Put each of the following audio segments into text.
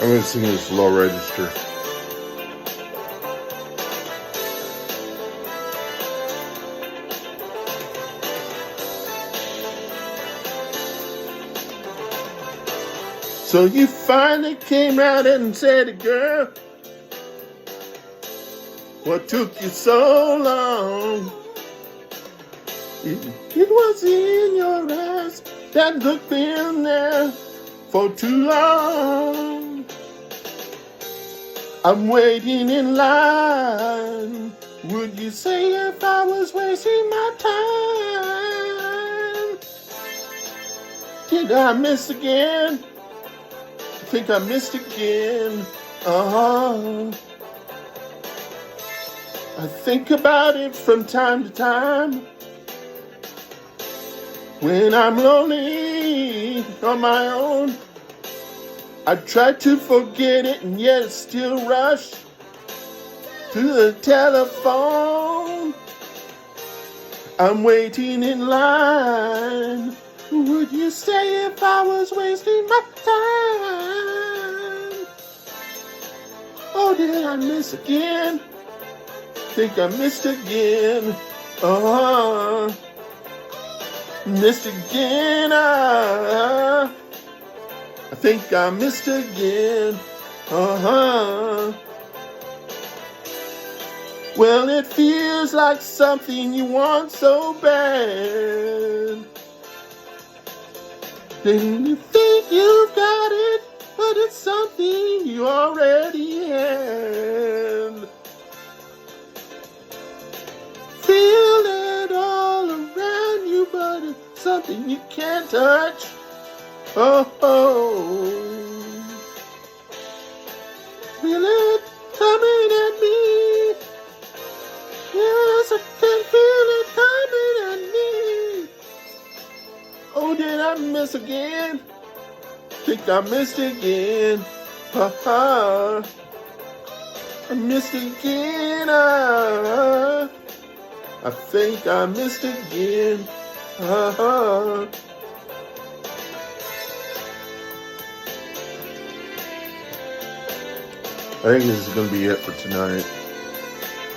I'm going to sing this low register. So you finally came out and said, girl, what took you so long? It was in your eyes that looked been there for too long. I'm waiting in line. Would you say if I was wasting my time? Did I miss again? I think I missed again. I think about it from time to time. When I'm lonely on my own, I try to forget it and yet still rush to the telephone. I'm waiting in line. Would you say if I was wasting my time? Oh, did I miss again? Think I missed again. Missed again. I think I missed again. Well, it feels like something you want so bad. Then you think you've got it, but it's something you already had. Feel it all around you, but it's something you can't touch. Feel it coming at me. Yes, I can feel it coming at me. Oh, did I miss again? Think I missed again. I missed again. I think I missed again. I think this is going to be it for tonight.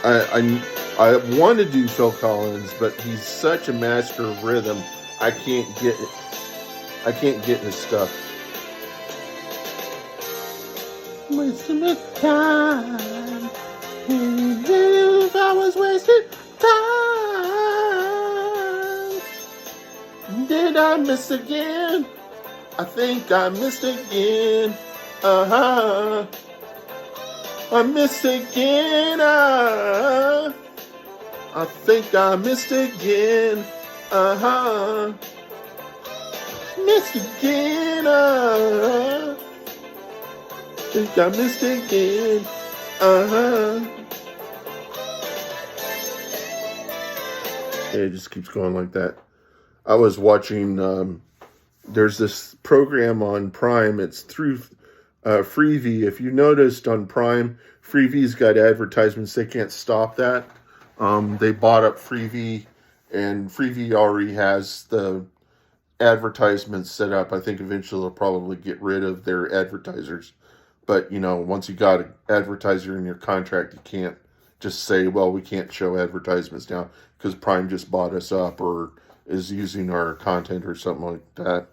I want to do Phil Collins, but he's such a master of rhythm. I can't get his stuff. Wasting my time. If I was wasting time. Did I miss again? I think I missed again. I missed again. I think I missed again. Missed again. Think I missed again. It just keeps going like that. I was watching. There's this program on Prime. It's through Freevee. If you noticed on Prime, Freevee's got advertisements. They can't stop that. They bought up Freevee, and Freevee already has the advertisements set up. I think eventually they'll probably get rid of their advertisers. But, once you got an advertiser in your contract, you can't just say, well, we can't show advertisements now because Prime just bought us up or is using our content or something like that.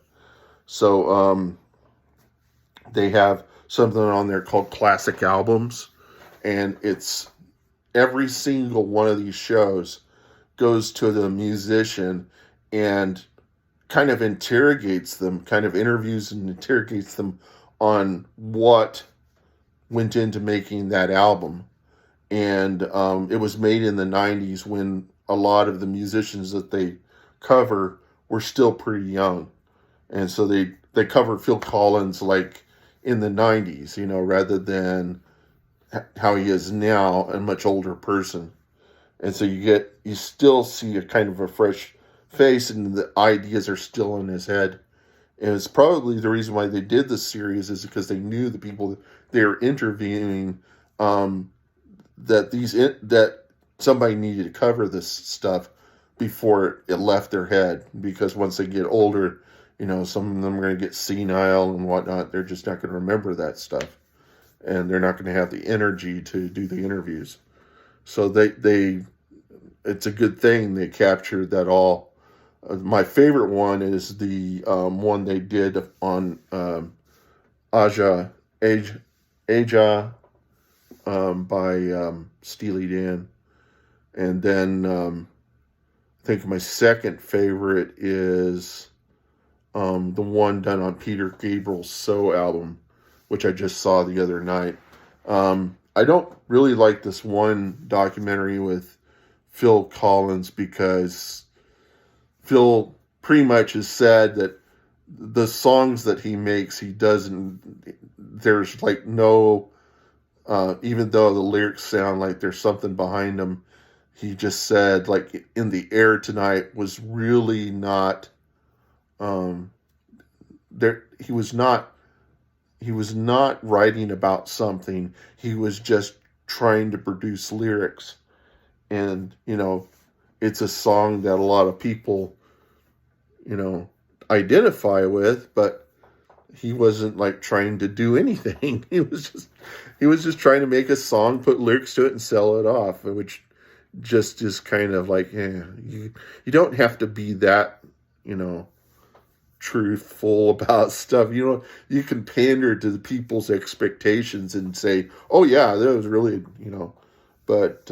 So, they have something on there called Classic Albums, and it's every single one of these shows goes to the musician and kind of interrogates them, kind of interviews and interrogates them on what went into making that album. And it was made in the 90s when a lot of the musicians that they cover were still pretty young. And so they covered Phil Collins like in the 90s, rather than how he is now, a much older person. And so you still see a kind of a fresh face, and the ideas are still in his head. And it's probably the reason why they did this series is because they knew the people they were interviewing, that somebody needed to cover this stuff before it left their head. Because once they get older, some of them are going to get senile and whatnot. They're just not going to remember that stuff. and they're not going to have the energy to do the interviews. So it's a good thing they captured that all. My favorite one is the one they did on Aja by Steely Dan. And then I think my second favorite is the one done on Peter Gabriel's So album, which I just saw the other night. I don't really like this one documentary with Phil Collins because Phil pretty much has said that the songs that he makes, he doesn't, there's like no, even though the lyrics sound like there's something behind them, he just said, like, In the Air Tonight was really not, there, he was not writing about something. He was just trying to produce lyrics. And, it's a song that a lot of people, identify with, but he wasn't like trying to do anything. He was just trying to make a song, put lyrics to it, and sell it off, which just is kind of like, you don't have to be that, truthful about stuff. You can pander to the people's expectations and say, oh yeah, that was really, but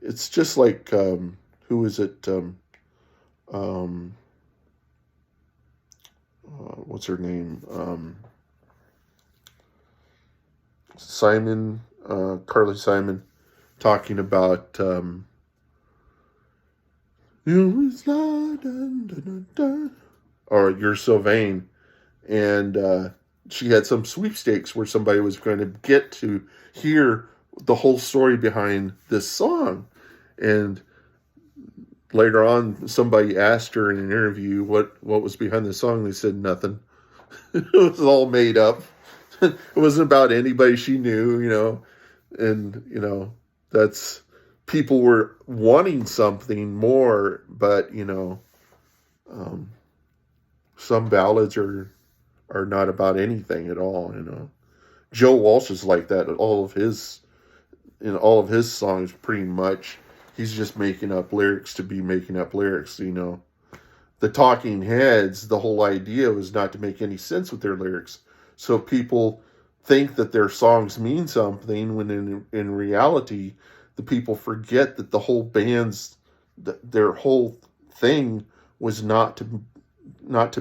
it's just like, who is it? What's her name? Simon, Carly Simon, talking about, or You're So Vain. And she had some sweepstakes where somebody was going to get to hear the whole story behind this song. And later on, somebody asked her in an interview what was behind the song. They said nothing. It was all made up. It wasn't about anybody she knew, and, that's, people were wanting something more, but, some ballads are not about anything at all, Joe Walsh is like that. All of his songs, pretty much, he's just making up lyrics to be making up lyrics, The Talking Heads, the whole idea was not to make any sense with their lyrics. So people think that their songs mean something when in reality, the people forget that the whole band's, their whole thing was not to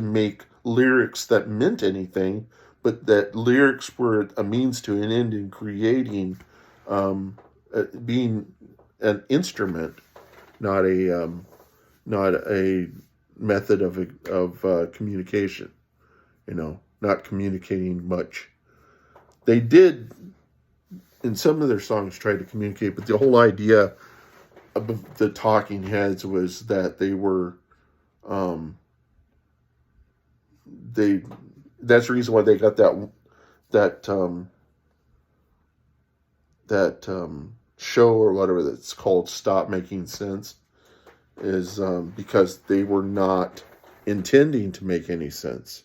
make lyrics that meant anything, but that lyrics were a means to an end in creating, being an instrument, not a method of communication, not communicating much. They did, in some of their songs, try to communicate, but the whole idea of the Talking Heads was that they were, that's the reason why they got that show or whatever that's called Stop Making Sense, is because they were not intending to make any sense.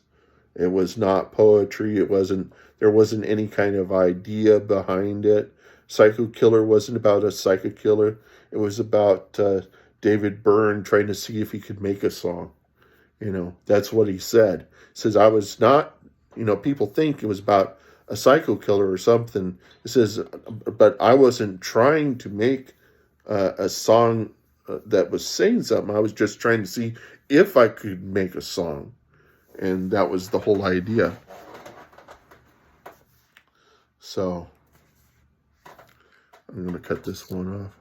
It was not poetry. There wasn't any kind of idea behind it. Psycho Killer wasn't about a psycho killer. It was about David Byrne trying to see if he could make a song. That's what he said. He says, I was not, people think it was about a psycho killer or something. It says, but I wasn't trying to make a song that was saying something. I was just trying to see if I could make a song. And that was the whole idea. So I'm going to cut this one off.